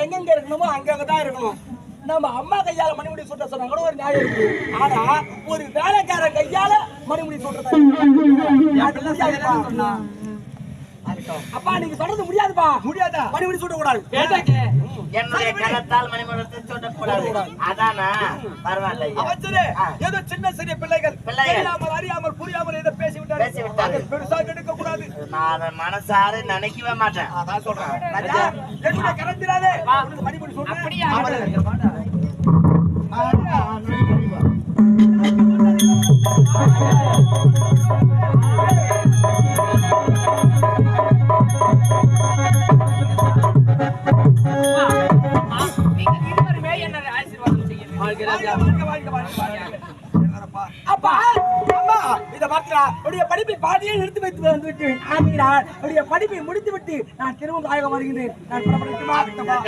எங்கெங்க இருக்கணுமோ அங்கதான் இருக்கணும். நம்ம அம்மா கையால மணிமுடி சுட்ட சொன்னா கூட ஒரு நியாயம் இருக்கு. ஆனா ஒரு வேலைக்காரன் கையால மணிமுடி சுட்டுறதா சொன்னா அப்பா நீங்க சொல்றது முடியாதுப்பா. முடியாதா? மணிமுடி சுட்ட கூடாது. என்னுடைய கரத்தால் மணிமுடி சுட்ட கூடாது. அதானா பரவாயில்லை. அவசரே ஏதோ சின்ன சிறிய பிள்ளைகள் அறியாமல் புரியாமல் ஏதோ பேசி விட்டாரு. பெருசா எடுக்க கூடாது. நான் மனசார நினைக்கவே மாட்டேன். அதான் சொல்றேன். என்னுடைய கரத்தினாலே மணிமுடி சுட்டு அப்படியே அப்பா அம்மா இத பாத்தீங்களா? உடைய படிப்பை பாதியே நிறுத்தி வைத்து வந்துவிட்டு படிப்பை முடித்து விட்டு நான் திரும்ப ஆக வருகிறேன். நான்